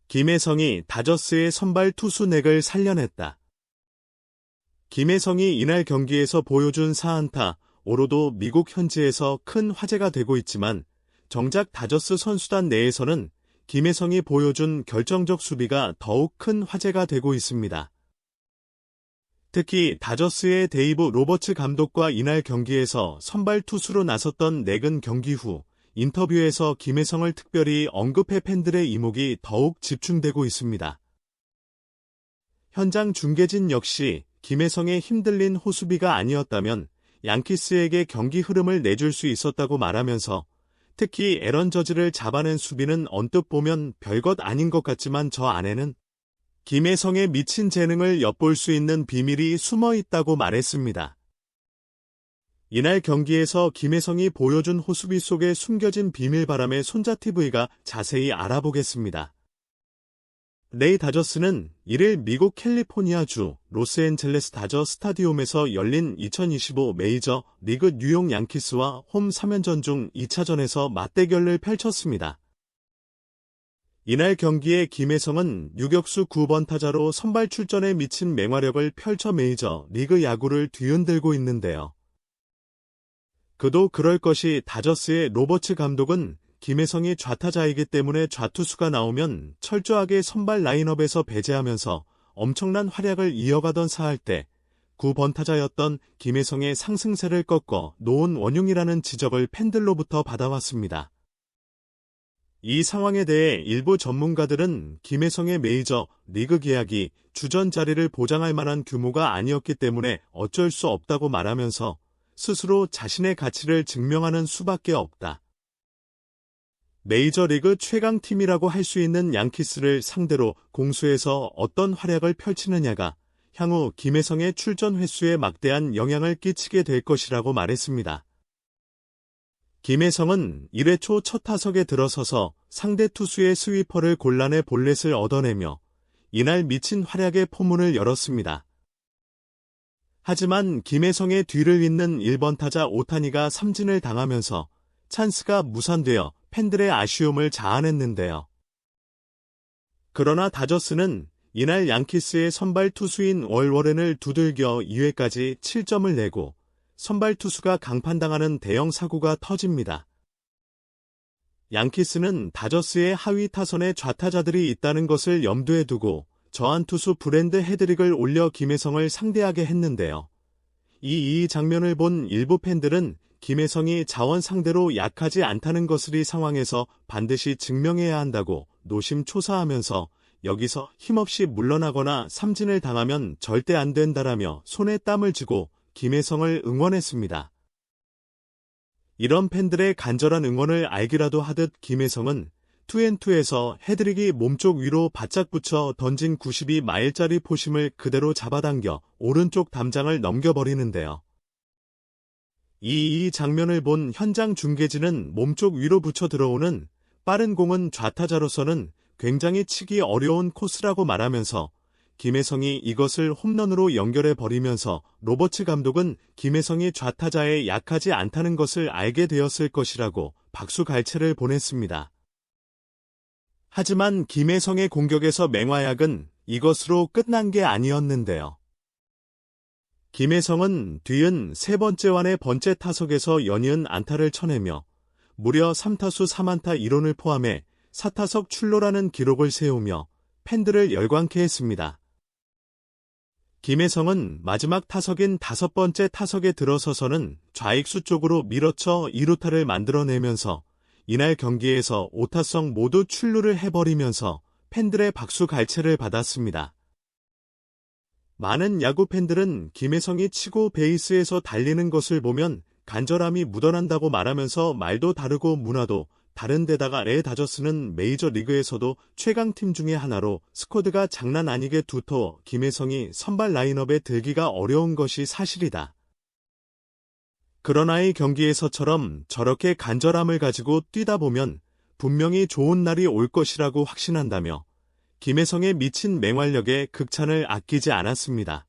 김혜성이 다저스의 선발 투수 넥을 살려냈다. 김혜성이 이날 경기에서 보여준 4안타, 오로도 미국 현지에서 큰 화제가 되고 있지만 정작 다저스 선수단 내에서는 김혜성이 보여준 결정적 수비가 더욱 큰 화제가 되고 있습니다. 특히 다저스의 데이브 로버츠 감독과 이날 경기에서 선발 투수로 나섰던 넥은 경기 후 인터뷰에서 김혜성을 특별히 언급해 팬들의 이목이 더욱 집중되고 있습니다. 현장 중계진 역시 김혜성의 힘들린 호수비가 아니었다면 양키스에게 경기 흐름을 내줄 수 있었다고 말하면서 특히 에런 저지를 잡아낸 수비는 언뜻 보면 별것 아닌 것 같지만 저 안에는 김혜성의 미친 재능을 엿볼 수 있는 비밀이 숨어 있다고 말했습니다. 이날 경기에서 김혜성이 보여준 호수비 속에 숨겨진 비밀바람의 손자TV가 자세히 알아보겠습니다. 레이 다저스는 1일 미국 캘리포니아주 로스앤젤레스 다저 스타디움에서 열린 2025 메이저 리그 뉴욕 양키스와 홈 3연전 중 2차전에서 맞대결을 펼쳤습니다. 이날 경기에 김혜성은 유격수 9번 타자로 선발 출전에 미친 맹활약을 펼쳐 메이저 리그 야구를 뒤흔들고 있는데요. 그도 그럴 것이 다저스의 로버츠 감독은 김혜성이 좌타자이기 때문에 좌투수가 나오면 철저하게 선발 라인업에서 배제하면서 엄청난 활약을 이어가던 사할 때 9번 타자였던 김혜성의 상승세를 꺾어 놓은 원흉이라는 지적을 팬들로부터 받아왔습니다. 이 상황에 대해 일부 전문가들은 김혜성의 메이저 리그 계약이 주전 자리를 보장할 만한 규모가 아니었기 때문에 어쩔 수 없다고 말하면서 스스로 자신의 가치를 증명하는 수밖에 없다. 메이저리그 최강팀이라고 할 수 있는 양키스를 상대로 공수에서 어떤 활약을 펼치느냐가 향후 김혜성의 출전 횟수에 막대한 영향을 끼치게 될 것이라고 말했습니다. 김혜성은 1회 초 첫 타석에 들어서서 상대 투수의 스위퍼를 골라내 볼넷을 얻어내며 이날 미친 활약의 포문을 열었습니다. 하지만 김혜성의 뒤를 잇는 1번 타자 오타니가 삼진을 당하면서 찬스가 무산되어 팬들의 아쉬움을 자아냈는데요. 그러나 다저스는 이날 양키스의 선발 투수인 월워렌을 두들겨 2회까지 7점을 내고 선발 투수가 강판당하는 대형 사고가 터집니다. 양키스는 다저스의 하위 타선에 좌타자들이 있다는 것을 염두에 두고 저한 투수 브랜드 헤드릭을 올려 김혜성을 상대하게 했는데요. 이 장면을 본 일부 팬들은 김혜성이 자원 상대로 약하지 않다는 것을 이 상황에서 반드시 증명해야 한다고 노심초사하면서 여기서 힘없이 물러나거나 삼진을 당하면 절대 안 된다라며 손에 땀을 쥐고 김혜성을 응원했습니다. 이런 팬들의 간절한 응원을 알기라도 하듯 김혜성은 2&2에서 헤드릭이 몸쪽 위로 바짝 붙여 던진 92마일짜리 포심을 그대로 잡아당겨 오른쪽 담장을 넘겨버리는데요. 이 장면을 본 현장 중계진은 몸쪽 위로 붙여 들어오는 빠른 공은 좌타자로서는 굉장히 치기 어려운 코스라고 말하면서 김혜성이 이것을 홈런으로 연결해 버리면서 로버츠 감독은 김혜성이 좌타자에 약하지 않다는 것을 알게 되었을 것이라고 박수갈채를 보냈습니다. 하지만 김혜성의 공격에서 맹활약은 이것으로 끝난 게 아니었는데요. 김혜성은 뒤은 세 번째완의 번째 타석에서 연이은 안타를 쳐내며 무려 3타수 3안타 1혼을 포함해 4타석 출루라는 기록을 세우며 팬들을 열광케 했습니다. 김혜성은 마지막 타석인 5번째 타석에 들어서서는 좌익수 쪽으로 밀어쳐 2루타를 만들어내면서 이날 경기에서 5타석 모두 출루를 해버리면서 팬들의 박수갈채를 받았습니다. 많은 야구 팬들은 김혜성이 치고 베이스에서 달리는 것을 보면 간절함이 묻어난다고 말하면서 말도 다르고 문화도 다른 데다가 레이 다저스는 메이저리그에서도 최강팀 중의 하나로 스쿼드가 장난 아니게 두터 김혜성이 선발 라인업에 들기가 어려운 것이 사실이다. 그러나 이 경기에서처럼 저렇게 간절함을 가지고 뛰다 보면 분명히 좋은 날이 올 것이라고 확신한다며 김혜성의 미친 맹활약에 극찬을 아끼지 않았습니다.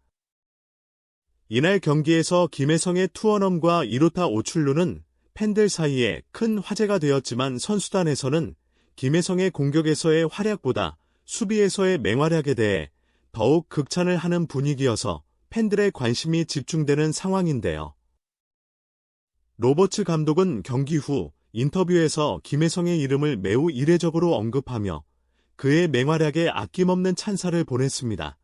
이날 경기에서 김혜성의 투원홈과 2루타 5출루는 팬들 사이에 큰 화제가 되었지만 선수단에서는 김혜성의 공격에서의 활약보다 수비에서의 맹활약에 대해 더욱 극찬을 하는 분위기여서 팬들의 관심이 집중되는 상황인데요. 로버츠 감독은 경기 후 인터뷰에서 김혜성의 이름을 매우 이례적으로 언급하며 그의 맹활약에 아낌없는 찬사를 보냈습니다.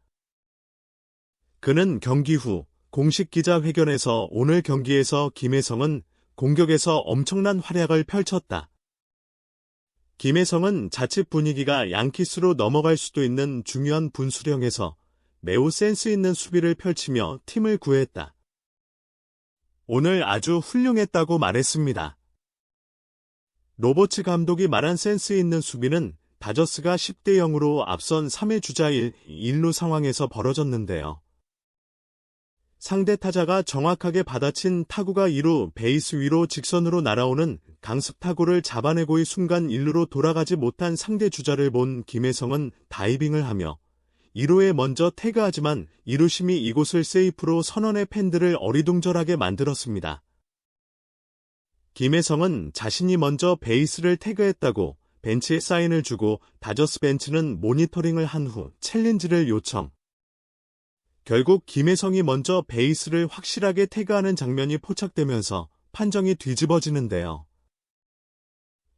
그는 경기 후 공식 기자회견에서 오늘 경기에서 김혜성은 공격에서 엄청난 활약을 펼쳤다. 김혜성은 자칫 분위기가 양키스로 넘어갈 수도 있는 중요한 분수령에서 매우 센스 있는 수비를 펼치며 팀을 구했다. 오늘 아주 훌륭했다고 말했습니다. 로버츠 감독이 말한 센스 있는 수비는 다저스가 10대 0으로 앞선 3회 주자 1루 상황에서 벌어졌는데요. 상대 타자가 정확하게 받아친 타구가 2루 베이스 위로 직선으로 날아오는 강습 타구를 잡아내고의 순간 1루로 돌아가지 못한 상대 주자를 본 김혜성은 다이빙을 하며 2루에 먼저 태그하지만 2루심이 이곳을 세이프로 선언해 팬들을 어리둥절하게 만들었습니다. 김혜성은 자신이 먼저 베이스를 태그했다고 벤치에 사인을 주고 다저스 벤치는 모니터링을 한 후 챌린지를 요청. 결국 김혜성이 먼저 베이스를 확실하게 태그하는 장면이 포착되면서 판정이 뒤집어지는데요.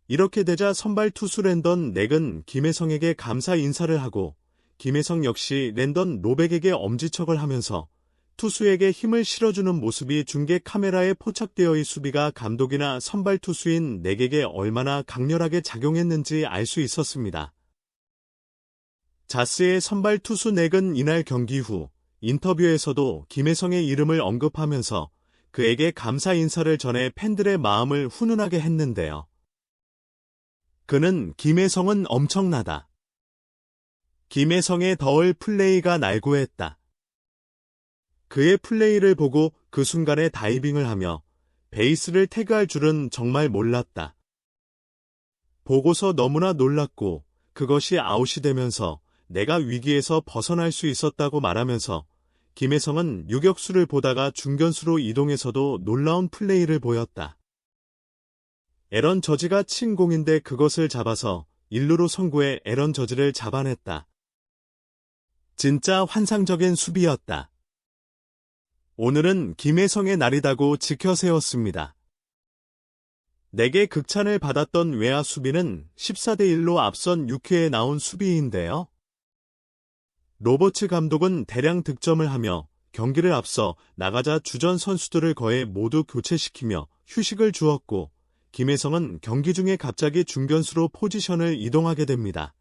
이렇게 되자 선발 투수 랜던 넥은 김혜성에게 감사 인사를 하고 김혜성 역시 랜던 로백에게 엄지척을 하면서 투수에게 힘을 실어주는 모습이 중계 카메라에 포착되어의 수비가 감독이나 선발 투수인 넥에게 얼마나 강렬하게 작용했는지 알 수 있었습니다. 자스의 선발 투수 넥은 이날 경기 후 인터뷰에서도 김혜성의 이름을 언급하면서 그에게 감사 인사를 전해 팬들의 마음을 훈훈하게 했는데요. 그는 김혜성은 엄청나다. 김혜성의 더울 플레이가 날고했다. 그의 플레이를 보고 그 순간에 다이빙을 하며 베이스를 태그할 줄은 정말 몰랐다. 보고서 너무나 놀랐고 그것이 아웃이 되면서 내가 위기에서 벗어날 수 있었다고 말하면서 김혜성은 유격수를 보다가 중견수로 이동해서도 놀라운 플레이를 보였다. 에런 저지가 친 공인데 그것을 잡아서 1루로 선구해 에런 저지를 잡아냈다. 진짜 환상적인 수비였다. 오늘은 김혜성의 날이다고 지켜세웠습니다. 내게 극찬을 받았던 외야 수비는 14대 1로 앞선 6회에 나온 수비인데요. 로버츠 감독은 대량 득점을 하며 경기를 앞서 나가자 주전 선수들을 거의 모두 교체시키며 휴식을 주었고 김혜성은 경기 중에 갑자기 중견수로 포지션을 이동하게 됩니다.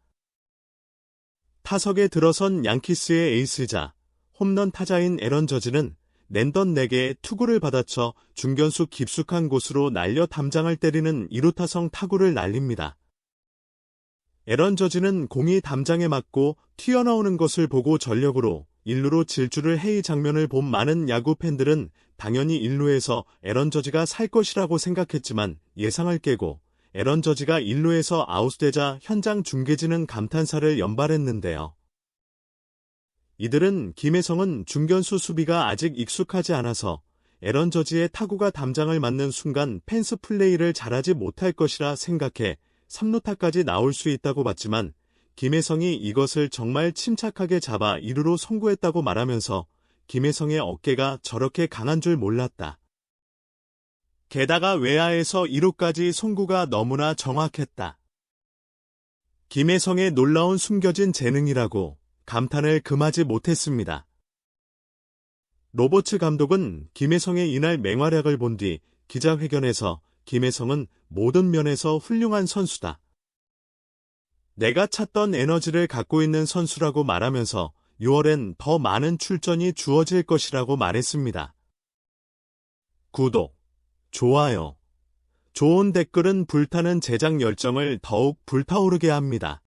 타석에 들어선 양키스의 에이스자 홈런 타자인 에런 저지는 랜던 넥에 투구를 받아쳐 중견수 깊숙한 곳으로 날려 담장을 때리는 2루타성 타구를 날립니다. 에런 저지는 공이 담장에 맞고 튀어나오는 것을 보고 전력으로 1루로 질주를 해이 장면을 본 많은 야구 팬들은 당연히 1루에서 에런 저지가 살 것이라고 생각했지만 예상을 깨고 에런 저지가 1루에서 아웃되자 현장 중계진은 감탄사를 연발했는데요. 이들은 김혜성은 중견수 수비가 아직 익숙하지 않아서 에런 저지의 타구가 담장을 맞는 순간 펜스 플레이를 잘하지 못할 것이라 생각해 3루타까지 나올 수 있다고 봤지만 김혜성이 이것을 정말 침착하게 잡아 2루로 선구했다고 말하면서 김혜성의 어깨가 저렇게 강한 줄 몰랐다. 게다가 외야에서 2루까지 송구가 너무나 정확했다. 김혜성의 놀라운 숨겨진 재능이라고 감탄을 금하지 못했습니다. 로버츠 감독은 김혜성의 이날 맹활약을 본 뒤 기자회견에서 김혜성은 모든 면에서 훌륭한 선수다. 내가 찾던 에너지를 갖고 있는 선수라고 말하면서 6월엔 더 많은 출전이 주어질 것이라고 말했습니다. 구독, 좋아요, 좋은 댓글은 불타는 제작 열정을 더욱 불타오르게 합니다.